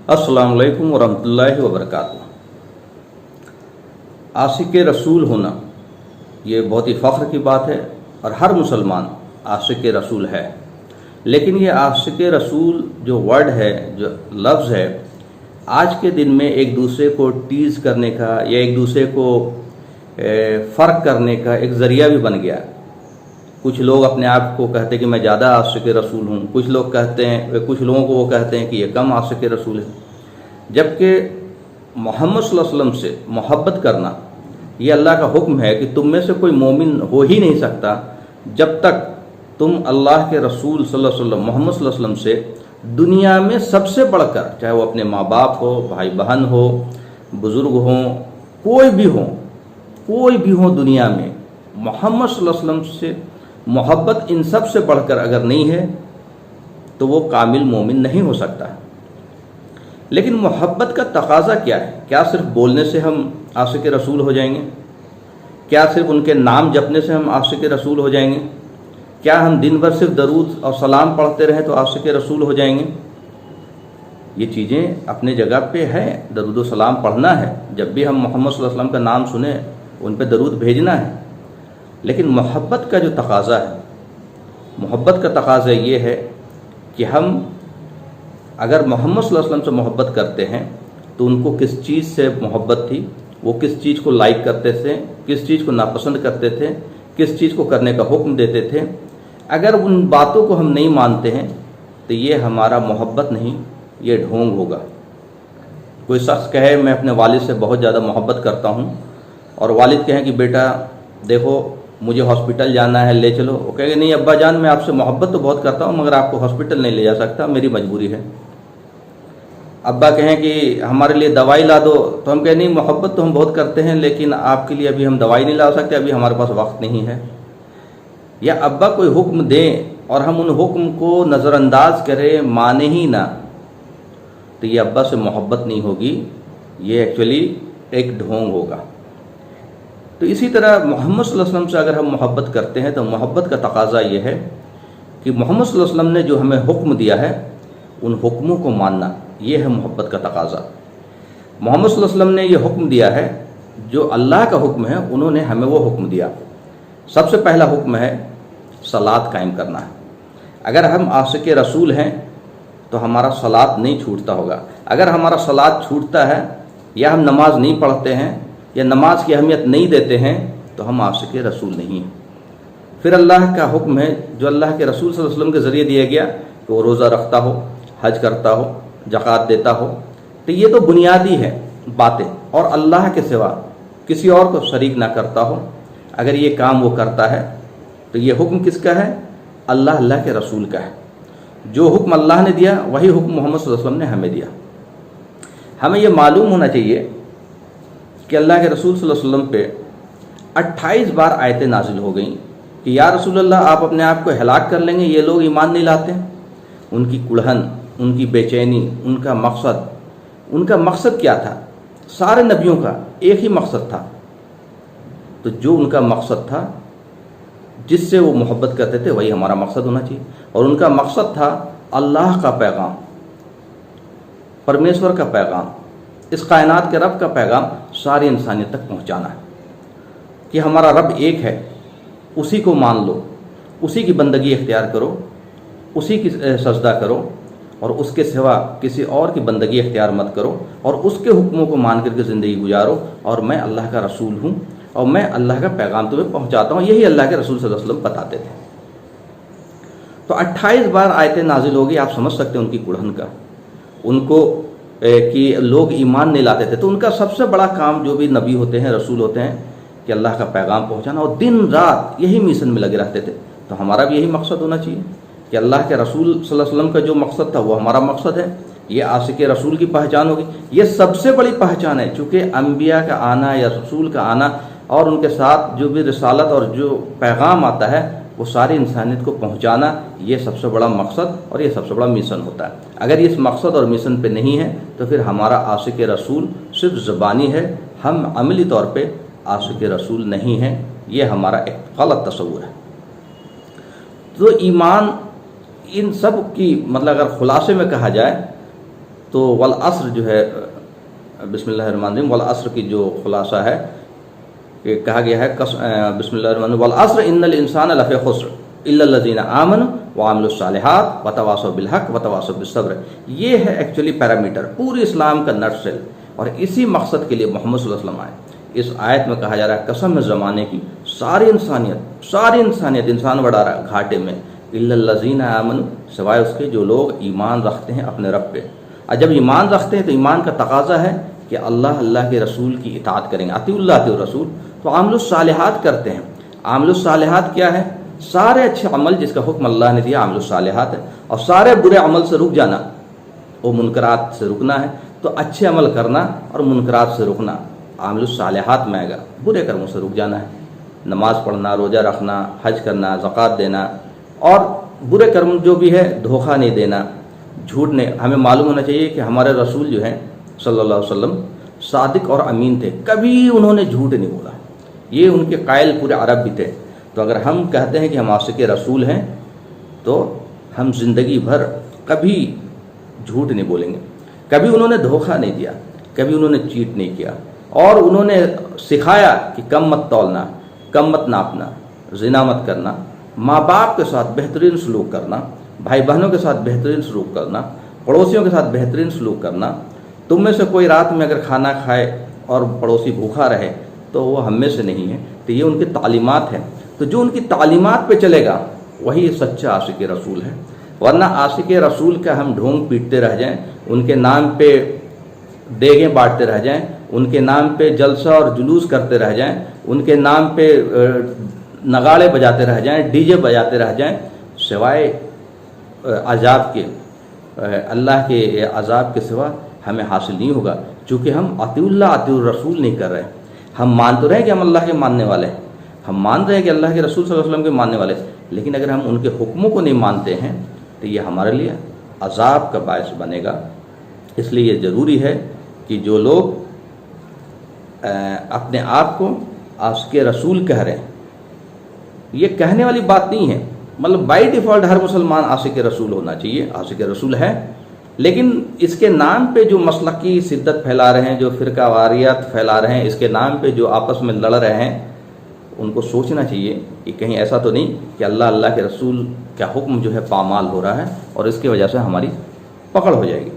अस्सलाम वालेकुम वरहमतुल्लाहि वबरकातुहू। आशिक रसूल होना ये बहुत ही फ़ख्र की बात है और हर मुसलमान आशिक रसूल है। लेकिन ये आशिक रसूल जो वर्ड है, जो लफ्ज़ है, आज के दिन में एक दूसरे को टीज़ करने का या एक दूसरे को फ़र्क करने का एक ज़रिया भी बन गया। कुछ लोग अपने आप को कहते हैं कि मैं ज़्यादा आशिक रसूल हूँ, कुछ लोग कहते हैं, कुछ लोगों को वो कहते हैं कि ये कम आशिक रसूल है। जबकि मोहम्मद सल्लल्लाहु अलैहि वसल्लम से मोहब्बत करना ये अल्लाह का हुक्म है कि तुम में से कोई मोमिन हो ही नहीं सकता जब तक तुम अल्लाह के रसूल सल्लल्लाहु अलैहि वसल्लम मोहम्मद सल्लल्लाहु अलैहि वसल्लम से दुनिया में सबसे बढ़कर, चाहे वो अपने माँ बाप हो, भाई बहन हो, बुज़ुर्ग हों, कोई भी हो दुनिया में, मोहम्मद सल्लल्लाहु अलैहि वसल्लम से मोहब्बत इन सब से बढ़कर अगर नहीं है तो वो कामिल मोमिन नहीं हो सकता। लेकिन मोहब्बत का तकाज़ा क्या है? क्या सिर्फ बोलने से हम आशिक रसूल हो जाएंगे? क्या सिर्फ उनके नाम जपने से हम आशिक रसूल हो जाएंगे? क्या हम दिन भर सिर्फ दरूद और सलाम पढ़ते रहें तो आशिक रसूल हो जाएंगे? ये चीज़ें अपने जगह पे हैं, दरूद और सलाम पढ़ना है, जब भी हम मोहम्मद सल्लल्लाहु अलैहि वसल्लम का नाम सुने उन पे दरूद भेजना है। लेकिन मोहब्बत का जो तकाज़ा है, मोहब्बत का तकाज़ा ये है कि हम अगर मोहम्मद सल्लल्लाहु अलैहि वसल्लम से मोहब्बत करते हैं तो उनको किस चीज़ से मोहब्बत थी, वो किस चीज़ को लाइक करते थे, किस चीज़ को नापसंद करते थे, किस चीज़ को करने का हुक्म देते थे। अगर उन बातों को हम नहीं मानते हैं तो ये हमारा मोहब्बत नहीं, ये ढोंग होगा। कोई शख्स कहे मैं अपने वालिद से बहुत ज़्यादा मोहब्बत करता हूँ और वालिद कहें कि बेटा देखो मुझे हॉस्पिटल जाना है, ले चलो। वो कहेंगे नहीं अब्बा जान, मैं आपसे मोहब्बत तो बहुत करता हूँ मगर आपको हॉस्पिटल नहीं ले जा सकता, मेरी मजबूरी है। अब्बा कहें कि हमारे लिए दवाई ला दो, तो हम कहें नहीं मोहब्बत तो हम बहुत करते हैं लेकिन आपके लिए अभी हम दवाई नहीं ला सकते, अभी हमारे पास वक्त नहीं है। या अब्बा कोई हुक्म दें और हम उन हुक्म को नज़रअंदाज करें, माने ही ना, तो ये अब्बा से मोहब्बत नहीं होगी, ये एक्चुअली एक ढोंग होगा। तो इसी तरह मोहम्मद सल्लल्लाहु अलैहि वसल्लम से अगर हम मोहब्बत करते हैं तो मोहब्बत का तकाज़ा ये है कि मोहम्मद सल्लल्लाहु अलैहि वसल्लम ने जो हमें हुक्म दिया है उन हुक्मों को मानना, ये है मोहब्बत का तकाज़ा। मोहम्मद सल्लल्लाहु अलैहि वसल्लम ने ये हुक्म दिया है, जो अल्लाह का हुक्म है, उन्होंने हमें वो हुक्म दिया। सबसे पहला हुक्म है सलात कायम करना है। अगर हम आशिक रसूल हैं तो हमारा सलात नहीं छूटता होगा। अगर हमारा सलात छूटता है या हम नमाज नहीं पढ़ते हैं या नमाज की अहमियत नहीं देते हैं तो हम आशिक रसूल नहीं हैं। फिर अल्लाह का हुक्म है जो अल्लाह के रसूल सल्लल्लाहु अलैहि वसल्लम के ज़रिए दिया गया कि वो रोज़ा रखता हो, हज करता हो, ज़कात देता हो। तो ये तो बुनियादी है बातें, और अल्लाह के सिवा किसी और को शरीक ना करता हो। अगर ये काम वो करता है तो ये हुक्म किसका है? अल्लाह के रसूल का है। जो हुक्म अल्लाह ने दिया वही हुक्म मोहम्मद सल्लल्लाहु अलैहि वसल्लम ने हमें दिया। हमें ये मालूम होना चाहिए कि अल्लाह के रसूल सल्लल्लाहु अलैहि वसल्लम पे 28 बार आयतें नाजिल हो गई कि या रसूल अल्लाह आप अपने आप को हलाक कर लेंगे, ये लोग ईमान नहीं लाते। उनकी कुड़हन, उनकी बेचैनी, उनका मकसद क्या था? सारे नबियों का एक ही मकसद था। तो जो उनका मकसद था, जिससे वो मोहब्बत करते थे, वही हमारा मकसद होना चाहिए। और उनका मकसद था अल्लाह का पैगाम, परमेश्वर का पैगाम, इस कायनात के रब का पैगाम सारी इंसानियत तक पहुंचाना है कि हमारा रब एक है, उसी को मान लो, उसी की बंदगी इख्तियार करो, उसी की सजदा करो और उसके सिवा किसी और की बंदगी इख्तियार मत करो और उसके हुक्मों को मान करके ज़िंदगी गुजारो। और मैं अल्लाह का रसूल हूँ और मैं अल्लाह का पैगाम तुम्हें पहुँचाता हूँ, यही अल्लाह के रसूल सल्लल्लाहु अलैहि वसल्लम बताते थे। तो 28 बार आयतें नाजिल होगी, आप समझ सकते हैं उनकी कुड़हन का, उनको कि लोग ईमान नहीं लाते थे। तो उनका सबसे बड़ा काम, जो भी नबी होते हैं, रसूल होते हैं, कि अल्लाह का पैगाम पहुंचाना, और दिन रात यही मिशन में लगे रहते थे। तो हमारा भी यही मकसद होना चाहिए कि अल्लाह के रसूल सल्लल्लाहु अलैहि वसल्लम का जो मकसद था वो हमारा मकसद है। ये आशिक रसूल की पहचान होगी, ये सबसे बड़ी पहचान है। चूँकि अम्बिया का आना या रसूल का आना और उनके साथ जो भी रिसालत और जो पैगाम आता है वो सारी इंसानियत को पहुंचाना, ये सबसे बड़ा मकसद और ये सबसे बड़ा मिशन होता है। अगर इस मकसद और मिशन पे नहीं है तो फिर हमारा आशिक रसूल सिर्फ ज़बानी है, हम अमली तौर पे आशिक रसूल नहीं हैं। ये हमारा एक गलत तस्वुर है। तो ईमान इन सब की, मतलब अगर खुलासे में कहा जाए تو والعصر جو ہے بسم اللہ الرحمن الرحیم والعصر کی جو خلاصہ ہے کہ کہا گیا ہے بسم اللہ الرحمن الرحیم والعصر ان الانسان لفی خسر الا الذین آمنوا وعملوا الصالحات وتواصوا بالحق وتواصوا بالصبر. یہ ہے ایکچولی پیرامیٹر پوری اسلام کا نٹ سیل، اور اسی مقصد کے لیے محمد صلی اللہ علیہ وسلم آئے. اس آیت میں کہا جا رہا ہے قسم ہے زمانے کی، ساری انسانیت انسان بڑا رہا ہے گھاٹے میں، الا الذین آمنوا، سوائے اس کے جو لوگ ایمان رکھتے ہیں اپنے رب پہ. اور جب ایمان رکھتے ہیں تو ایمان کا تقاضا ہے کہ اللہ کے رسول کی اطاعت کریں گے، اطیعوا اللہ اطیعوا الرسول. تو عامل الصالحات کرتے ہیں. عامل الصالحات کیا ہے؟ سارے اچھے عمل جس کا حکم اللہ نے دیا عامل الصالحات ہے، اور سارے برے عمل سے رک جانا، وہ منکرات سے رکنا ہے. تو اچھے عمل کرنا اور منکرات سے رکنا عامل الصالحات میں آئے گا. برے کرموں سے رک جانا ہے، نماز پڑھنا، روزہ رکھنا، حج کرنا، زکوٰۃ دینا، اور برے کرم جو بھی ہے دھوکہ نہیں دینا، جھوٹ نہیں. ہمیں معلوم ہونا چاہیے کہ ہمارے رسول جو ہیں صلی اللہ علیہ وسلم صادق اور امین تھے، کبھی انہوں نے جھوٹ نہیں بولا. یہ ان کے قائل پورے عرب بھی تھے. تو اگر ہم کہتے ہیں کہ ہم عاشق رسول ہیں تو ہم زندگی بھر کبھی جھوٹ نہیں بولیں گے، کبھی انہوں نے دھوکہ نہیں دیا، کبھی انہوں نے چیٹ نہیں کیا. اور انہوں نے سکھایا کہ کم مت تولنا، کم مت ناپنا، زنا مت کرنا، ماں باپ کے ساتھ بہترین سلوک کرنا، بھائی بہنوں کے ساتھ بہترین سلوک کرنا، پڑوسیوں کے ساتھ بہترین سلوک کرنا. تم میں سے کوئی رات میں اگر کھانا کھائے اور پڑوسی بھوکا رہے تو وہ ہم میں سے نہیں ہے. تو یہ ان کی تعلیمات ہیں. تو جو ان کی تعلیمات پہ چلے گا وہی سچا عاشق رسول ہے. ورنہ عاشق رسول کا ہم ڈھونگ پیٹتے رہ جائیں، ان کے نام پہ دیگیں بانٹتے رہ جائیں، ان کے نام پہ جلسہ اور جلوس کرتے رہ جائیں، ان کے نام پہ نگاڑے بجاتے رہ جائیں، ڈی جے بجاتے رہ جائیں، سوائے عذاب کے، اللہ کے عذاب کے سوا ہمیں حاصل نہیں ہوگا. چونکہ ہم اطیعوا اللہ اطیعوا الرسول نہیں کر رہے. ہم مان تو رہے ہیں کہ ہم اللہ کے ماننے والے ہیں، ہم مان رہے ہیں کہ اللہ کے رسول صلی اللہ علیہ وسلم کے ماننے والے ہیں، لیکن اگر ہم ان کے حکموں کو نہیں مانتے ہیں تو یہ ہمارے لیے عذاب کا باعث بنے گا. اس لیے یہ ضروری ہے کہ جو لوگ اپنے آپ کو عاشق رسول کہہ رہے ہیں، یہ کہنے والی بات نہیں ہے. مطلب بائی ڈیفالٹ ہر مسلمان عاشق رسول ہونا چاہیے، عاشق رسول ہے، لیکن اس کے نام پہ جو مسلکی شدت پھیلا رہے ہیں، جو فرقہ واریت پھیلا رہے ہیں، اس کے نام پہ جو آپس میں لڑ رہے ہیں، ان کو سوچنا چاہیے کہ کہیں ایسا تو نہیں کہ اللہ کے رسول کا حکم جو ہے پامال ہو رہا ہے اور اس کی وجہ سے ہماری پکڑ ہو جائے گی.